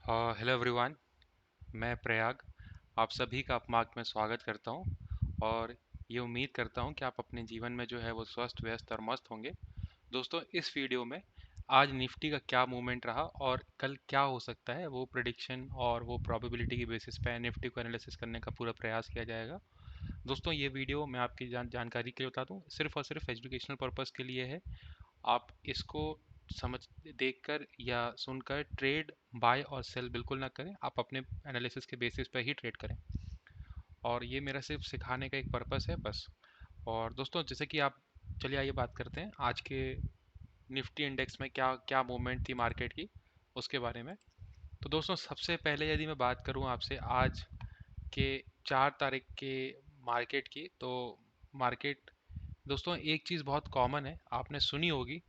Hello everyone. मैं प्रयाग आप सभी का अपमार्क में स्वागत करता हूं और ये उम्मीद करता हूं कि आप अपने जीवन में जो है वो स्वस्थ व्यस्त और मस्त होंगे। दोस्तों, इस वीडियो में आज निफ्टी का क्या मूवमेंट रहा और कल क्या हो सकता है वो प्रिडिक्शन और वो प्रोबेबिलिटी की बेसिस पे निफ्टी को एनालिसिस करने का पूरा प्रयास किया जाएगा। दोस्तों, ये वीडियो मैं आपकी जानकारी के लिए बता दूं, सिर्फ और सिर्फ एजुकेशनल पर्पस के लिए है। आप इसको समझ देखकर या सुनकर ट्रेड बाय और सेल बिल्कुल ना करें। आप अपने एनालिसिस के बेसिस पर ही ट्रेड करें और ये मेरा सिर्फ सिखाने का एक पर्पस है बस। और दोस्तों, जैसे कि आप, चलिए आइए बात करते हैं आज के निफ्टी इंडेक्स में क्या क्या मूवमेंट थी मार्केट की, उसके बारे में। तो दोस्तों, सबसे पहले यदि मैं बात करूं आपसे आज के 4 तारीख के मार्केट की, तो मार्केट, दोस्तों एक चीज़ बहुत कॉमन है, आपने सुनी होगी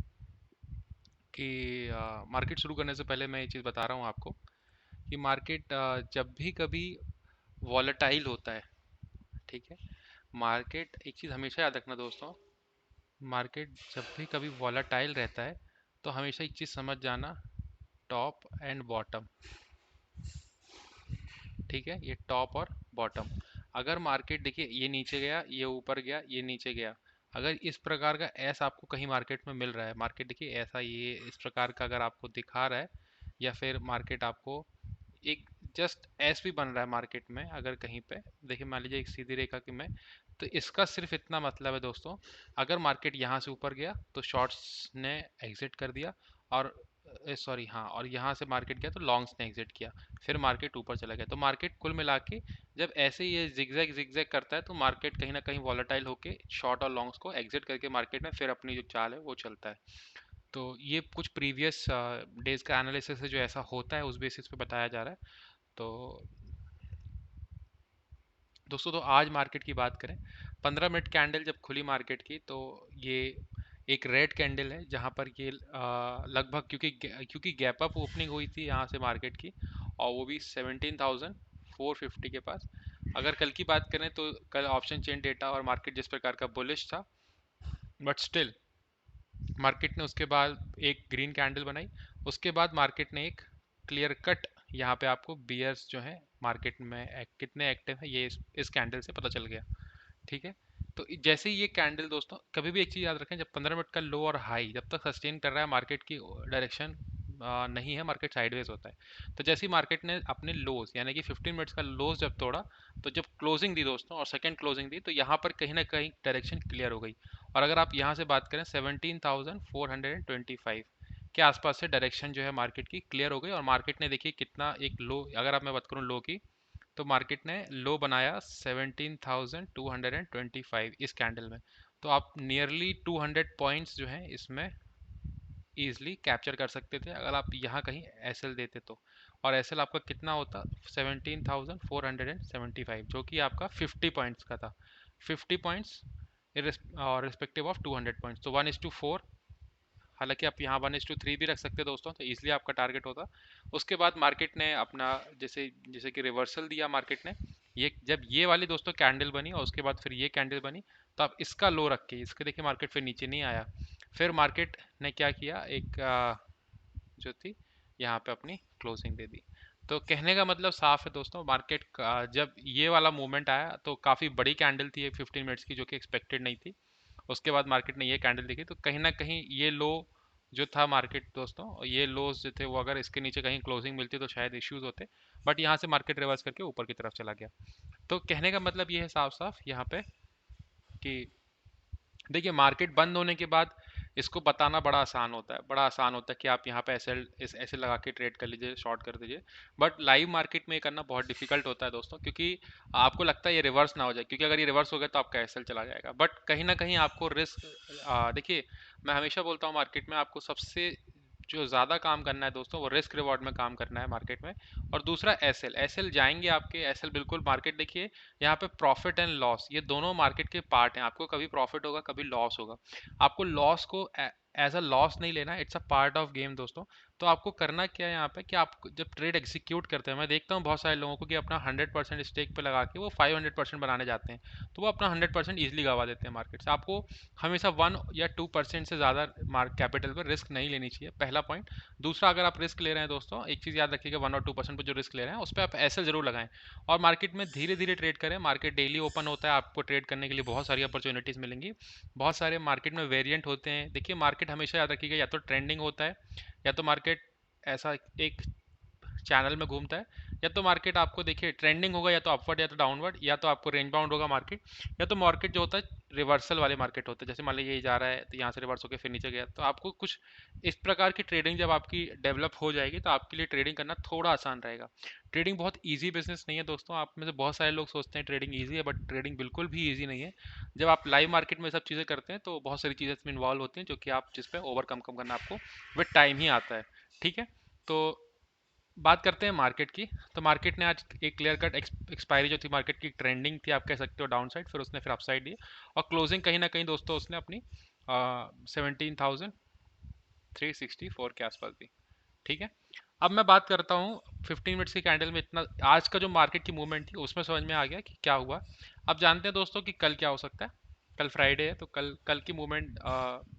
कि मार्केट शुरू करने से पहले मैं ये चीज़ बता रहा हूँ आपको कि मार्केट जब भी कभी वॉलेटाइल होता है, ठीक है, मार्केट एक चीज़ हमेशा याद रखना दोस्तों, मार्केट जब भी कभी वॉलेटाइल रहता है तो हमेशा एक चीज़ समझ जाना, टॉप एंड बॉटम। ठीक है, ये टॉप और बॉटम। अगर मार्केट देखिए ये नीचे गया, ये ऊपर गया, ये नीचे गया, अगर इस प्रकार का एस आपको कहीं मार्केट में मिल रहा है, मार्केट देखिए ऐसा ये इस प्रकार का अगर आपको दिखा रहा है, या फिर मार्केट आपको एक जस्ट एस भी बन रहा है मार्केट में, अगर कहीं पे देखिए मान लीजिए एक सीधी रेखा की में, तो इसका सिर्फ इतना मतलब है दोस्तों, अगर मार्केट यहाँ से ऊपर गया तो शॉर्ट्स ने एग्जिट कर दिया, और सॉरी हाँ, और यहाँ से मार्केट गया तो लॉन्ग्स ने एग्जिट किया, फिर मार्केट ऊपर चला गया। तो मार्केट कुल मिला के जब ऐसे ये जिगजैग जिगजैग करता है तो मार्केट कहीं ना कहीं वॉलेटाइल होके शॉर्ट और लॉन्ग्स को एग्जिट करके मार्केट में फिर अपनी जो चाल है वो चलता है। तो ये कुछ प्रीवियस डेज का एनालिसिस है जो ऐसा होता है, उस बेसिस पे बताया जा रहा है। तो दोस्तों, तो आज मार्केट की बात करें, 15 मिनट कैंडल जब खुली मार्केट की, तो ये एक रेड कैंडल है जहां पर ये लगभग, क्योंकि गैप अप ओपनिंग हुई थी यहाँ से मार्केट की, और वो भी 17,450 के पास। अगर कल की बात करें तो कल ऑप्शन चेन डेटा और मार्केट जिस प्रकार का बुलिश था, बट स्टिल मार्केट ने उसके बाद एक ग्रीन कैंडल बनाई। उसके बाद मार्केट ने एक क्लियर कट, यहाँ पे आपको बियर्स जो है मार्केट में कितने एक्टिव है ये इस कैंडल से पता चल गया। ठीक है, तो जैसे ही ये कैंडल, दोस्तों कभी भी एक चीज़ याद रखें, जब 15 मिनट का लो और हाई जब तक सस्टेन कर रहा है मार्केट की डायरेक्शन नहीं है, मार्केट साइडवेज होता है। तो जैसे ही मार्केट ने अपने लोज यानी कि 15 मिनट्स का लोज जब तोड़ा, तो जब क्लोजिंग दी दोस्तों और सेकंड क्लोजिंग दी, तो यहाँ पर कहीं ना कहीं डायरेक्शन क्लियर हो गई। और अगर आप यहाँ से बात करें 17,425 के आसपास से डायरेक्शन जो है मार्केट की क्लियर हो गई, और मार्केट ने देखिए कितना एक लो, अगर आप मैं बात करूँ लो की, तो मार्केट ने लो बनाया 17,225 इस कैंडल में। तो आप नियरली 200 पॉइंट्स जो हैं इसमें ईजिली कैप्चर कर सकते थे अगर आप यहाँ कहीं एस एल देते तो। और एस एल आपका कितना होता, 17,475, जो कि आपका 50 पॉइंट्स का था। 50 पॉइंट्स और रिस्पेक्टिव ऑफ 200 पॉइंट्स, तो 1:4। हालांकि आप यहाँ 1:3 भी रख सकते हैं दोस्तों, तो इसलिए आपका टारगेट होता। उसके बाद मार्केट ने अपना जैसे जैसे कि रिवर्सल दिया मार्केट ने, ये जब ये वाली दोस्तों कैंडल बनी और उसके बाद फिर ये कैंडल बनी, तो आप इसका लो रख के इसके देखिए मार्केट फिर नीचे नहीं आया। फिर मार्केट ने क्या किया, एक जो थी यहाँ पे अपनी क्लोजिंग दे दी। तो कहने का मतलब साफ है दोस्तों, मार्केट का जब ये वाला मूवमेंट आया तो काफ़ी बड़ी कैंडल थी, 15 मिनट्स की, जो कि एक्सपेक्टेड नहीं थी। उसके बाद मार्केट ने ये कैंडल देखी, तो कहीं ना कहीं ये लो जो था मार्केट दोस्तों, ये लोज जो थे वो अगर इसके नीचे कहीं क्लोजिंग मिलती तो शायद इश्यूज होते, बट यहाँ से मार्केट रिवर्स करके ऊपर की तरफ चला गया। तो कहने का मतलब ये है साफ साफ यहाँ पे कि देखिए मार्केट बंद होने के बाद इसको बताना बड़ा आसान होता है, बड़ा आसान होता है कि आप यहाँ पे ऐसे लगा के ट्रेड कर लीजिए, शॉर्ट कर दीजिए। बट लाइव मार्केट में ये करना बहुत डिफिकल्ट होता है दोस्तों, क्योंकि आपको लगता है ये रिवर्स ना हो जाए, क्योंकि अगर ये रिवर्स हो गया तो आपका एसएल चला जाएगा। बट कहीं ना कहीं आपको रिस्क, देखिए मैं हमेशा बोलता हूँ मार्केट में आपको सबसे जो ज़्यादा काम करना है दोस्तों वो रिस्क रिवॉर्ड में काम करना है मार्केट में। और दूसरा एसएल, एसएल जाएंगे आपके, एसएल बिल्कुल मार्केट देखिए यहाँ पे प्रॉफिट एंड लॉस ये दोनों मार्केट के पार्ट हैं, आपको कभी प्रॉफिट होगा कभी लॉस होगा। आपको लॉस को एज अ लॉस नहीं लेना, it's a part of game दोस्तों। तो आपको करना क्या है यहाँ पे कि आप जब ट्रेड एग्जीक्यूट करते हैं, मैं देखता हूँ बहुत सारे लोगों को कि अपना 100% स्टेक पे लगा के वो 500% बनाने जाते हैं, तो वो अपना 100% ईजिली गवा देते हैं मार्केट से। आपको हमेशा 1 या 2% से ज़्यादा कैपिटल पर रिस्क नहीं लेनी चाहिए, पहला पॉइंट। दूसरा, अगर आप रिस्क ले रहे हैं दोस्तों, एक चीज़ याद रखिएगा, 1 और 2% पर जो रिस्क ले रहे हैं उस पर आप ऐसे जरूर लगाएं, और मार्केट में धीरे धीरे ट्रेड करें। मार्केट डेली ओपन होता है, आपको ट्रेड करने के लिए बहुत सारी अपॉर्चुनिटीज़ मिलेंगी, बहुत सारे मार्केट में वेरिएंट होते हैं। देखिए, मार्केट हमेशा याद रखिएगा, या तो ट्रेंडिंग होता है, या तो मार्केट ऐसा एक चैनल में घूमता है, या तो मार्केट आपको देखिए ट्रेंडिंग होगा, या तो अपवर्ड या तो डाउनवर्ड, या तो आपको रेंज बाउंड होगा मार्केट, या तो मार्केट जो होता है रिवर्सल वाले मार्केट होते हैं। जैसे मान लीजिए यही जा रहा है तो यहाँ से रिवर्स होकर फिर नीचे गया, तो आपको कुछ इस प्रकार की ट्रेडिंग जब आपकी डेवलप हो जाएगी तो आपके लिए ट्रेडिंग करना थोड़ा आसान रहेगा। ट्रेडिंग बहुत ईजी बिजनेस नहीं है दोस्तों। आप में से बहुत सारे लोग सोचते हैं ट्रेडिंग ईजी है, बट ट्रेडिंग बिल्कुल भी ईजी नहीं है। जब आप लाइव मार्केट में सब चीज़ें करते हैं तो बहुत सारी चीज़ें इसमें इन्वॉल्व होती हैं, जो कि आप जिस पर ओवरकम कम करना आपको विद टाइम ही आता है। ठीक है, तो बात करते हैं मार्केट की। तो मार्केट ने आज एक क्लियर कट एक्सपायरी जो थी मार्केट की, ट्रेंडिंग थी आप कह सकते हो डाउन साइड, फिर उसने फिर अपसाइड दी, और क्लोजिंग कहीं ना कहीं दोस्तों उसने अपनी 17,364 के आसपास दी। ठीक है, अब मैं बात करता हूँ 15 मिनट्स की कैंडल में। इतना आज का जो मार्केट की मूवमेंट थी उसमें समझ में आ गया कि क्या हुआ। अब जानते हैं दोस्तों कि कल क्या हो सकता है। कल फ्राइडे है, तो कल कल की मूवमेंट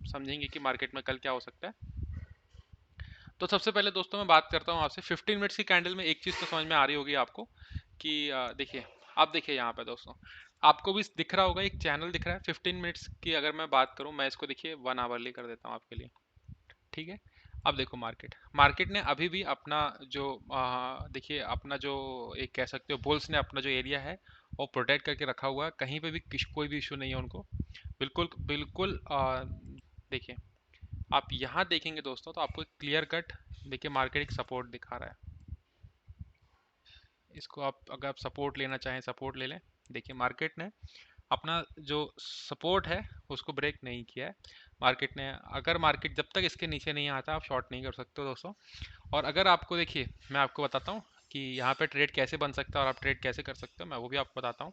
समझेंगे कि मार्केट में कल क्या हो सकता है। तो सबसे पहले दोस्तों मैं बात करता हूँ आपसे 15 मिनट्स की कैंडल में। एक चीज़ तो समझ में आ रही होगी आपको कि देखिए, आप देखिए यहाँ पे दोस्तों, आपको भी दिख रहा होगा एक चैनल दिख रहा है 15 मिनट्स की। अगर मैं बात करूँ, मैं इसको देखिए 1 आवरली कर देता हूँ आपके लिए। ठीक है, अब देखो मार्केट मार्केट ने अभी भी अपना जो देखिए अपना जो एक कह सकते हो बुल्स ने अपना जो एरिया है वो प्रोटेक्ट करके रखा हुआ है। कहीं पे भी कोई भी इशू नहीं है उनको, बिल्कुल बिल्कुल। देखिए, आप यहाँ देखेंगे दोस्तों तो आपको क्लियर कट देखिए मार्केट एक सपोर्ट दिखा रहा है। इसको आप अगर आप सपोर्ट लेना चाहें सपोर्ट ले लें। देखिए, मार्केट ने अपना जो सपोर्ट है उसको ब्रेक नहीं किया है मार्केट ने। अगर मार्केट जब तक इसके नीचे नहीं आता आप शॉर्ट नहीं कर सकते हो दोस्तों। और अगर आपको देखिए, मैं आपको बताता हूँ कि यहाँ पे ट्रेड कैसे बन सकता है और आप ट्रेड कैसे कर सकते हो, मैं वो भी आपको बताता हूँ।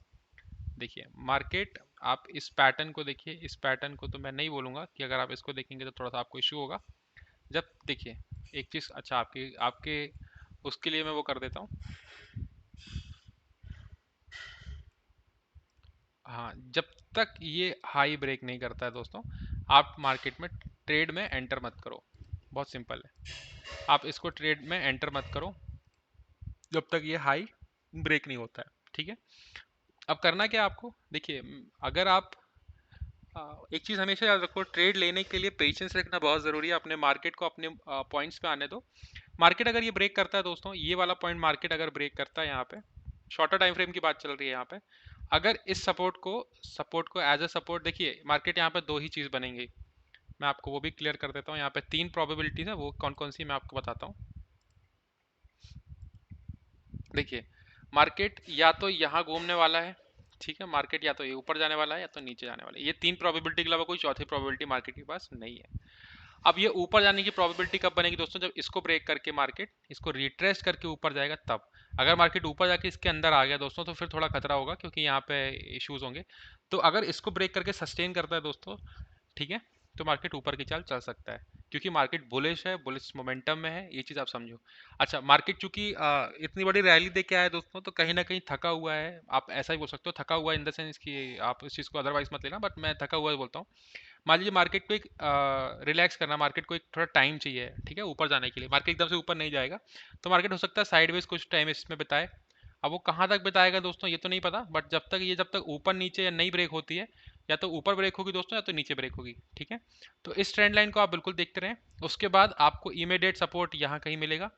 देखिए मार्केट, आप इस पैटर्न को देखिए, इस पैटर्न को तो मैं नहीं बोलूँगा कि अगर आप इसको देखेंगे तो थोड़ा सा आपको इशू होगा। जब देखिए एक चीज़, अच्छा आपके आपके उसके लिए मैं वो कर देता हूँ। हाँ, जब तक ये हाई ब्रेक नहीं करता है दोस्तों, आप मार्केट में ट्रेड में एंटर मत करो। बहुत सिंपल है, आप इसको ट्रेड में एंटर मत करो जब तक ये हाई ब्रेक नहीं होता है। ठीक है, अब करना क्या है आपको, देखिए अगर आप एक चीज़ हमेशा याद रखो, ट्रेड लेने के लिए पेशेंस रखना बहुत ज़रूरी है। अपने मार्केट को अपने पॉइंट्स पे आने दो। मार्केट अगर ये ब्रेक करता है दोस्तों, ये वाला पॉइंट मार्केट अगर ब्रेक करता है यहाँ पे, शॉर्टर टाइम फ्रेम की बात चल रही है यहाँ पे, अगर इस सपोर्ट को एज अ सपोर्ट, देखिए मार्केट यहाँ पे दो ही चीज़ बनेंगी। मैं आपको वो भी क्लियर कर देता हूँ। यहाँ पे 3 प्रोबेबिलिटीज़ है, वो कौन कौन सी मैं आपको बताता हूँ। देखिए, मार्केट या तो यहाँ घूमने वाला है, ठीक है, मार्केट या तो ये ऊपर जाने वाला है या तो नीचे जाने वाला है। ये 3 प्रोबेबिलिटी के अलावा कोई चौथी प्रोबेबिलिटी मार्केट के पास नहीं है। अब ये ऊपर जाने की प्रोबेबिलिटी कब बनेगी दोस्तों, जब इसको ब्रेक करके मार्केट इसको रिट्रेस करके ऊपर जाएगा तब। अगर मार्केट ऊपर जाके इसके अंदर आ गया दोस्तों तो फिर थोड़ा खतरा होगा, क्योंकि यहाँ पे इश्यूज होंगे। तो अगर इसको ब्रेक करके सस्टेन करता है दोस्तों, ठीक है, तो मार्केट ऊपर की चाल चल सकता है, क्योंकि मार्केट बुलिश है, बुलिश मोमेंटम में है, ये चीज़ आप समझो। अच्छा, मार्केट चूंकि इतनी बड़ी रैली दे के आया है दोस्तों, तो कहीं ना कहीं थका हुआ है। आप ऐसा ही बोल सकते हो, थका हुआ इन द सेंस कि आप इस चीज़ को अदरवाइज मत लेना, बट मैं थका हुआ ही बोलता हूँ। मान लीजिए मार्केट को एक रिलैक्स करना, मार्केट को एक थोड़ा टाइम चाहिए, ठीक है, ऊपर जाने के लिए। मार्केट एकदम से ऊपर नहीं जाएगा, तो मार्केट हो सकता है साइडवेज कुछ टाइम इसमें बिताए। अब वो कहाँ तक बिताएगा दोस्तों ये तो नहीं पता, बट जब तक ऊपर नीचे या नहीं ब्रेक होती है, या तो ऊपर ब्रेक होगी दोस्तों या तो नीचे ब्रेक होगी। ठीक है, तो इस ट्रेंड लाइन को आप बिल्कुल देखते रहें। उसके बाद आपको इमीडिएट सपोर्ट यहाँ कहीं मिलेगा,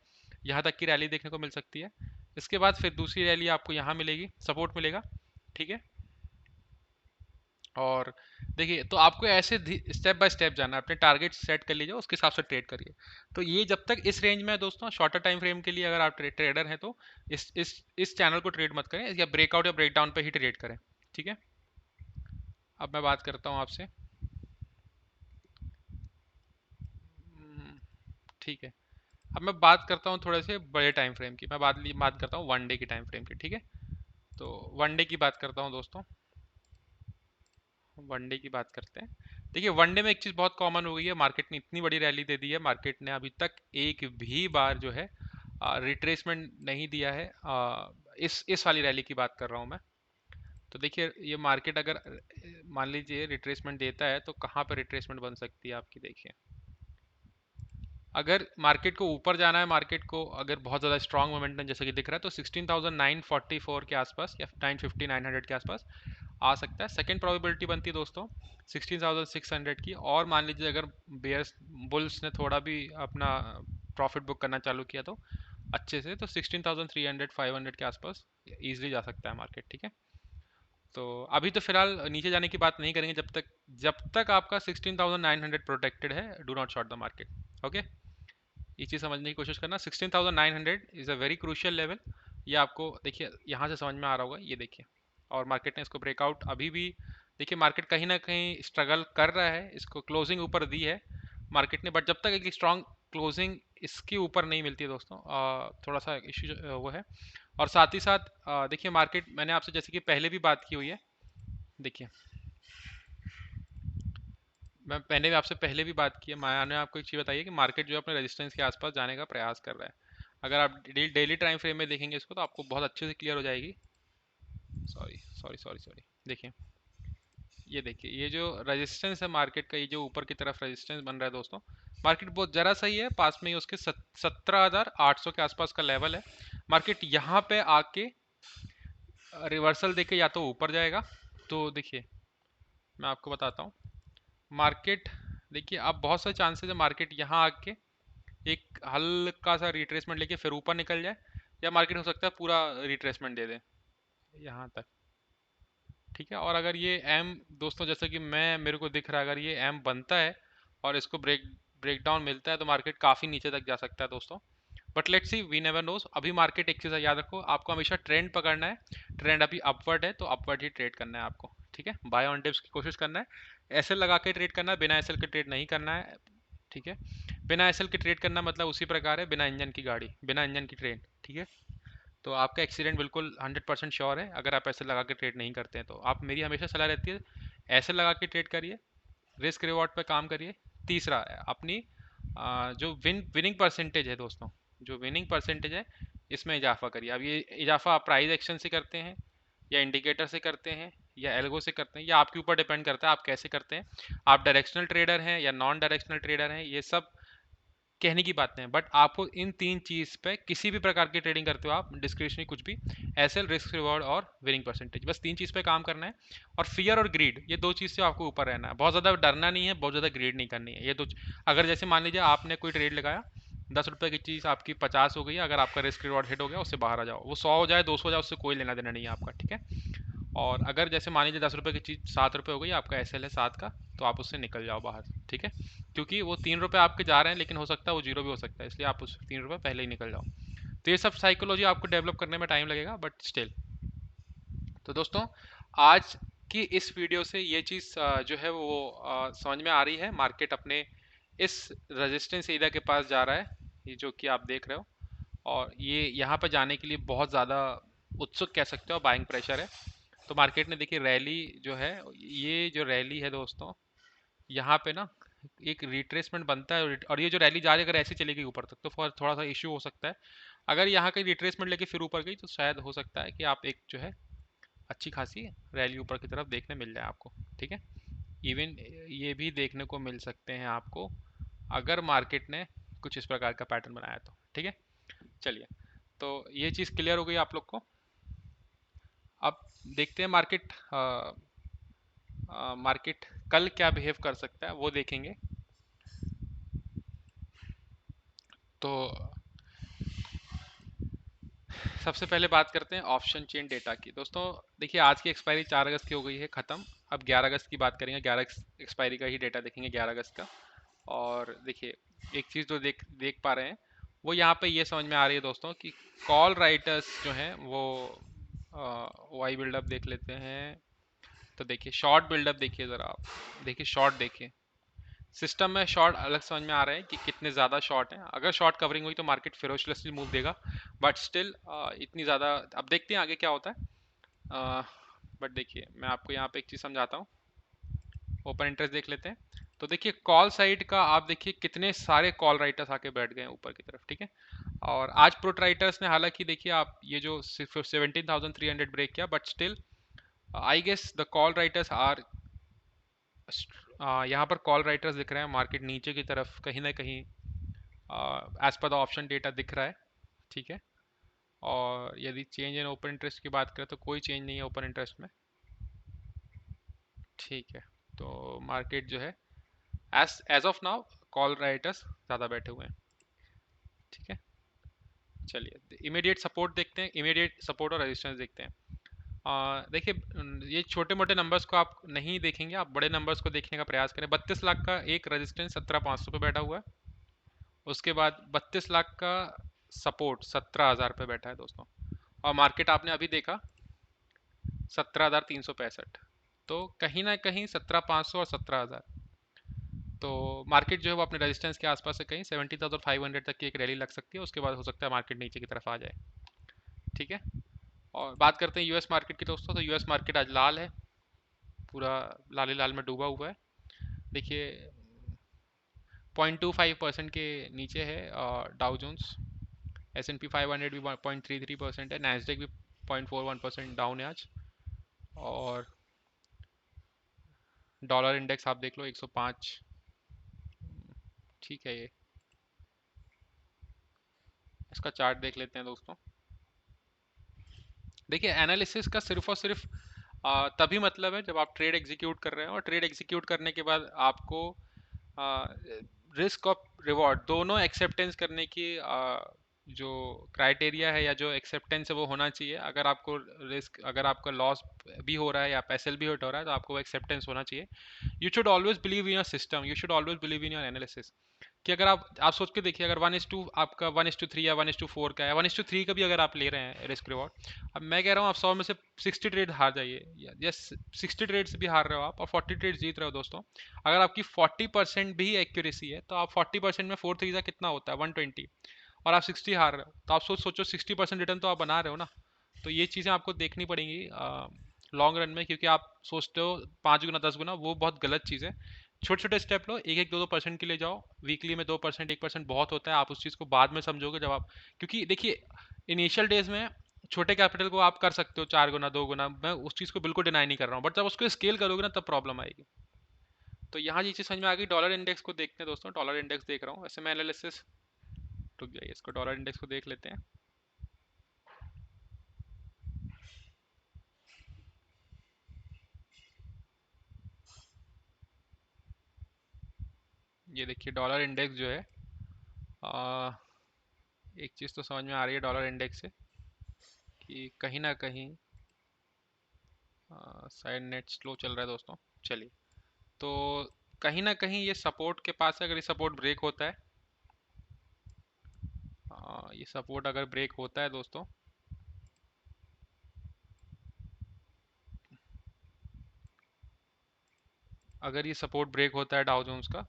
यहाँ तक की रैली देखने को मिल सकती है। इसके बाद फिर दूसरी रैली आपको यहाँ मिलेगी, सपोर्ट मिलेगा। ठीक है, और देखिए, तो आपको ऐसे स्टेप बाय स्टेप जाना है, अपने टारगेट सेट कर लीजिए, उसके हिसाब से ट्रेड करिए। तो ये जब तक इस रेंज में है दोस्तों, शॉर्टर टाइम फ्रेम के लिए अगर आप ट्रेडर हैं तो इस चैनल को ट्रेड मत करें, या ब्रेकआउट या ब्रेकडाउन पे ही ट्रेड करें। ठीक है, अब मैं बात करता हूँ आपसे। ठीक है, अब मैं बात करता हूँ थोड़े से बड़े टाइम फ्रेम की। मैं बात करता हूँ 1 डे की टाइम फ्रेम की। ठीक है, तो 1 डे की बात करता हूँ दोस्तों, 1 डे की बात करते हैं। देखिए वनडे में एक चीज़ बहुत कॉमन हो गई है, मार्केट ने इतनी बड़ी रैली दे दी है, मार्केट ने अभी तक एक भी बार जो है रिट्रेसमेंट नहीं दिया है। इस वाली रैली की बात कर रहा हूँ मैं। तो देखिए ये मार्केट अगर मान लीजिए रिट्रेसमेंट देता है तो कहाँ पर रिट्रेसमेंट बन सकती है आपकी, देखिए अगर मार्केट को ऊपर जाना है, मार्केट को अगर बहुत ज़्यादा स्ट्रॉन्ग मोमेंटम जैसे कि दिख रहा है तो 16,944 के आसपास या 950 900 के आसपास आ सकता है। सेकंड प्रोबेबिलिटी बनती है दोस्तों 16,600 की, और मान लीजिए अगर बेयर्स बुल्स ने थोड़ा भी अपना प्रॉफिट बुक करना चालू किया तो अच्छे से, तो 16,300 500 के आसपास ईजिली जा सकता है मार्केट, ठीक है। तो अभी तो फिलहाल नीचे जाने की बात नहीं करेंगे जब तक आपका 16,900 प्रोटेक्टेड है, do not short the market, okay. ये चीज़ समझने की कोशिश करना, 16,900 is a very crucial level. ये आपको देखिए यहाँ से समझ में आ रहा होगा, ये देखिए, और मार्केट ने इसको ब्रेकआउट अभी भी, देखिए मार्केट कहीं ना कहीं स्ट्रगल कर रहा है, इसको क्लोजिंग ऊपर दी है मार्केट ने, बट जब तक एक स्ट्रॉन्ग क्लोजिंग इसके ऊपर नहीं मिलती है दोस्तों, थोड़ा सा इश्यू वो है। और साथ ही साथ देखिए मार्केट, मैंने आपसे जैसे कि पहले भी बात की हुई है, देखिए मैं पहले भी आपसे पहले भी बात की है, मैंने आपको एक चीज़ बताई है कि मार्केट जो है अपने रेजिस्टेंस के आसपास जाने का प्रयास कर रहा है। अगर आप डेली टाइम फ्रेम में देखेंगे इसको तो आपको बहुत अच्छे से क्लियर हो जाएगी। सॉरी सॉरी सॉरी सॉरी, देखिए ये देखिए, ये जो रेजिस्टेंस है मार्केट का, ये जो ऊपर की तरफ रेजिस्टेंस बन रहा है दोस्तों, मार्केट बहुत जरा सही है, पास में ही उसके 17,800 के आसपास का लेवल है। मार्केट यहाँ पे आके रिवर्सल देके या तो ऊपर जाएगा, तो देखिए मैं आपको बताता हूँ, मार्केट देखिए अब बहुत सारे चांसेस है मार्केट यहाँ आके एक हल्का सा रिट्रेसमेंट लेके फिर ऊपर निकल जाए, या मार्केट हो सकता है पूरा रिट्रेसमेंट दे दे यहाँ तक, ठीक है। और अगर ये एम दोस्तों जैसे कि मेरे को दिख रहा है, अगर ये एम बनता है और इसको ब्रेक डाउन मिलता है तो मार्केट काफ़ी नीचे तक जा सकता है दोस्तों। But let's see, we never knows. अभी मार्केट एक चीज़ याद रखो, आपको हमेशा ट्रेंड पकड़ना है, ट्रेंड अभी अपवर्ड है तो अपवर्ड ही ट्रेड करना है आपको, ठीक है। बाय ऑन डिप्स की कोशिश करना है, एसएल लगा के ट्रेड करना है, बिना एसएल के ट्रेड नहीं करना है, ठीक है। बिना एसएल के ट्रेड करना मतलब उसी प्रकार है बिना इंजन की गाड़ी, बिना इंजन की ट्रेन, ठीक है। तो आपका एक्सीडेंट बिल्कुल 100% श्योर है अगर आप ऐसे लगा के ट्रेड नहीं करते हैं। तो आप, मेरी हमेशा सलाह रहती है ऐसे लगा के ट्रेड करिए, रिस्क रिवॉर्ड पे काम करिए। तीसरा है अपनी जो विनिंग परसेंटेज है दोस्तों, जो विनिंग परसेंटेज है इसमें इजाफा करिए। अब ये इजाफा आप प्राइस एक्शन से करते हैं या इंडिकेटर से करते हैं या एल्गो से करते हैं, या आपके ऊपर डिपेंड करता है आप कैसे करते हैं। आप डायरेक्शनल ट्रेडर हैं या नॉन डायरेक्शनल ट्रेडर हैं, ये सब कहने की बात नहीं है, बट आपको इन तीन चीज़ पे किसी भी प्रकार की ट्रेडिंग करते हो आप, डिस्क्रिप्शनरी कुछ भी, एसएल, रिस्क रिवॉर्ड और विनिंग परसेंटेज, बस तीन चीज़ पे काम करना है। और फियर और ग्रीड, ये दो चीज़ से आपको ऊपर रहना है, बहुत ज़्यादा डरना नहीं है, बहुत ज़्यादा ग्रीड नहीं करनी है, ये दो। अगर जैसे मान लीजिए आपने कोई ट्रेड लगाया, 10 रुपये की चीज़ आपकी 50 हो गई, अगर आपका रिस्क रिवॉर्ड हिट हो गया उससे बाहर आ जाओ, वो 100 हो जाए 200 हो जाए उससे कोई लेना देना नहीं है आपका, ठीक है। और अगर जैसे मान लीजिए 10 रुपये की चीज़ 7 रुपये हो गई, आपका एसएल है 7 का, तो आप उससे निकल जाओ बाहर, ठीक है। क्योंकि वो 3 रुपये आपके जा रहे हैं, लेकिन हो सकता है वो जीरो भी हो सकता है, इसलिए आप उस 3 रुपये पहले ही निकल जाओ। तो ये सब साइकोलॉजी आपको डेवलप करने में टाइम लगेगा, बट स्टिल। तो दोस्तों आज की इस वीडियो से ये चीज़ जो है वो समझ में आ रही है, मार्केट अपने इस रेजिस्टेंस एरिया के पास जा रहा है, ये जो कि आप देख रहे हो, और ये यहाँ पर जाने के लिए बहुत ज़्यादा उत्सुक कह सकते हो, बाइंग प्रेशर है। तो मार्केट ने देखिए रैली जो है, ये जो रैली है दोस्तों, यहाँ पे ना एक रिट्रेसमेंट बनता है, और ये जो रैली जा रही है अगर ऐसे चलेगी ऊपर तक तो फिर थोड़ा सा इश्यू हो सकता है। अगर यहाँ कहीं रिट्रेसमेंट लेके फिर ऊपर गई तो शायद हो सकता है कि आप एक जो है अच्छी खासी रैली ऊपर की तरफ देखने मिल जाए आपको, ठीक है। इवन ये भी देखने को मिल सकते हैं आपको अगर मार्केट ने कुछ इस प्रकार का पैटर्न बनाया तो, ठीक है। चलिए, तो ये चीज़ क्लियर हो गई आप लोग को। अब देखते हैं मार्केट मार्केट कल क्या बिहेव कर सकता है वो देखेंगे। तो सबसे पहले बात करते हैं ऑप्शन चेन डेटा की। दोस्तों देखिए आज की एक्सपायरी 4 अगस्त की हो गई है ख़त्म, अब 11 अगस्त की बात करेंगे, 11 एक्सपायरी का ही डेटा देखेंगे 11 अगस्त का। और देखिए एक चीज़ तो देख देख पा रहे हैं, वो यहाँ पे ये समझ में आ रही है दोस्तों कि कॉल राइटर्स जो हैं वो वाई बिल्डअप देख लेते हैं। तो देखिए शॉर्ट बिल्डअप देखिए ज़रा आप, देखिए शॉर्ट देखिए, सिस्टम में शॉर्ट अलग समझ में आ रहा है कि कितने ज़्यादा शॉर्ट हैं। अगर शॉर्ट कवरिंग हुई तो मार्केट फेरोशियसली मूव देगा, बट स्टिल इतनी ज़्यादा, अब देखते हैं आगे क्या होता है। बट देखिए मैं आपको यहाँ पे एक चीज़ समझाता हूँ, ओपन इंटरेस्ट देख लेते हैं। तो देखिए कॉल साइड का आप देखिए कितने सारे कॉल राइटर्स आके बैठ गए हैं ऊपर की तरफ, ठीक है। और आज पुट राइटर्स ने हालांकि देखिए आप ये जो 17,300 ब्रेक किया, but still I guess the call writers are, यहाँ पर कॉल राइटर्स दिख रहे हैं मार्केट नीचे की तरफ कहीं ना कहीं as per the option data दिख रहा है, ठीक है। और यदि चेंज इन ओपन इंटरेस्ट की बात करें तो कोई चेंज नहीं है ओपन इंटरेस्ट में, ठीक है। तो मार्केट जो है as of now call writers ज़्यादा बैठे हुए हैं, ठीक है। चलिए इमीडिएट सपोर्ट देखते हैं, इमीडिएट सपोर्ट और रेजिस्टेंस देखते हैं। देखिए ये छोटे मोटे नंबर्स को आप नहीं देखेंगे, आप बड़े नंबर्स को देखने का प्रयास करें। 32 लाख का एक रेजिस्टेंस 17,500 पे बैठा हुआ है, उसके बाद 32 लाख का सपोर्ट 17,000 पे बैठा है दोस्तों, और मार्केट आपने अभी देखा 17,365, तो कहीं ना कहीं 17,500 और 17,000, तो मार्केट जो है वो अपने रेजिस्टेंस के आसपास से कहीं 17,500 तक की एक रैली लग सकती है, उसके बाद हो सकता है मार्केट नीचे की तरफ आ जाए, ठीक है। और बात करते हैं यूएस मार्केट की दोस्तों, तो यूएस मार्केट आज लाल है, पूरा लाल ही लाल में डूबा हुआ है। देखिए 0.25% के नीचे है डाउ जोन्स, S&P 500 भी 0.33% है, नैस्डैक भी 0.41% डाउन है आज। और डॉलर इंडेक्स आप देख लो 105, ठीक है। ये इसका चार्ट देख लेते हैं दोस्तों। देखिए एनालिसिस का सिर्फ और सिर्फ तभी मतलब है जब आप ट्रेड एग्जीक्यूट कर रहे हैं, और ट्रेड एग्जीक्यूट करने के बाद आपको रिस्क और रिवॉर्ड दोनों एक्सेप्टेंस करने की जो क्राइटेरिया है या जो एक्सेप्टेंस है वो होना चाहिए। अगर आपको रिस्क, अगर आपका लॉस भी हो रहा है या पैसेल भी हो रहा है, तो आपको एक्सेप्टेंस होना चाहिए। You should always believe in your system, you should always believe in your analysis, कि अगर आप सोच के देखिए, अगर 1:2 आपका 1:3 या 1:4 का है, 1:3 का भी अगर आप ले रहे हैं रिस्क रिवॉर्ड, अब मैं कह रहा हूँ आप 100 में से 60 ट्रेड हार जाइए, या 60 ट्रेड से भी हार रहे हो आप और 40 ट्रेड जीत रहे हो दोस्तों। अगर आपकी 40% भी एक्यूरेसी है, तो आप 40% में 4 3 कितना होता है 120, और आप 60 हार रहे हो, तो आप सोचो 60% रिटर्न तो आप बना रहे हो ना। तो ये चीज़ें आपको देखनी पड़ेंगी लॉन्ग रन में, क्योंकि आप सोचते हो 5 गुना 10 गुना, वो बहुत गलत चीज़ है। छोटे छोटे स्टेप लो, एक एक दो दो परसेंट के लिए जाओ, वीकली में 2% 1% बहुत होता है, आप उस चीज़ को बाद में समझोगे जब आप, क्योंकि देखिए इनिशियल डेज में छोटे कैपिटल को आप कर सकते हो 4 गुना 2 गुना, मैं उस चीज़ को बिल्कुल डिनाई नहीं कर रहा हूँ, बट जब उसको स्केल करोगे ना तब प्रॉब्लम आएगी। तो यहाँ ये चीज़ समझ में आ गई। डॉलर इंडेक्स को देखते हैं दोस्तों, डॉलर इंडेक्स देख रहा हूँ वैसे मैं एनालिसिस, रुक जाइए इसको डॉलर इंडेक्स को देख लेते हैं। ये देखिए डॉलर इंडेक्स जो है, आ, एक चीज़ तो समझ में आ रही है डॉलर इंडेक्स से, कि कहीं ना कहीं साइड नेट स्लो चल रहा है दोस्तों। चलिए, तो कहीं ना कहीं ये सपोर्ट के पास है, अगर ये सपोर्ट ब्रेक होता है, ये सपोर्ट अगर ब्रेक होता है दोस्तों, अगर ये सपोर्ट ब्रेक होता है डाउ जोन्स का,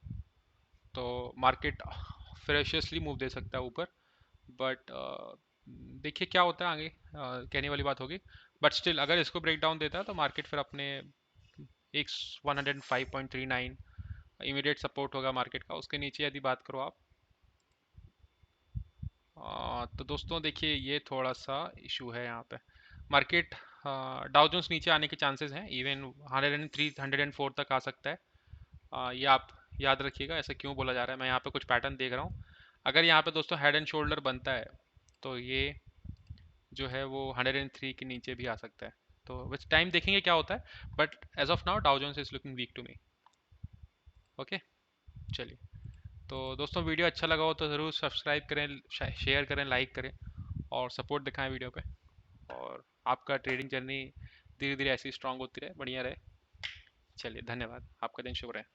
तो मार्केट फ्रेशियसली मूव दे सकता है ऊपर, बट देखिए क्या होता है आगे, कहने वाली बात होगी। बट स्टिल अगर इसको ब्रेक डाउन देता है तो मार्केट फिर अपने एक 105.39 इमीडिएट सपोर्ट होगा मार्केट का, उसके नीचे यदि बात करो आप, तो दोस्तों देखिए ये थोड़ा सा इशू है यहाँ पे। मार्केट डाउ जोन्स नीचे आने के चांसेस हैं, इवन 103 104 तक आ सकता है। ये आप याद रखिएगा, ऐसा क्यों बोला जा रहा है, मैं यहाँ पे कुछ पैटर्न देख रहा हूँ। अगर यहाँ पे दोस्तों हेड एंड शोल्डर बनता है, तो ये जो है वो 103 के नीचे भी आ सकता है, तो विच टाइम देखेंगे क्या होता है। But as of now Dow Jones is looking weak to me. Okay, चलिए। तो दोस्तों वीडियो अच्छा लगा हो तो ज़रूर सब्सक्राइब करें, शेयर करें, लाइक करें, और सपोर्ट दिखाएं वीडियो पे, और आपका ट्रेडिंग जर्नी धीरे धीरे ऐसी स्ट्रांग होती रहे, बढ़िया रहे। चलिए धन्यवाद, आपका दिन शुभ रहे।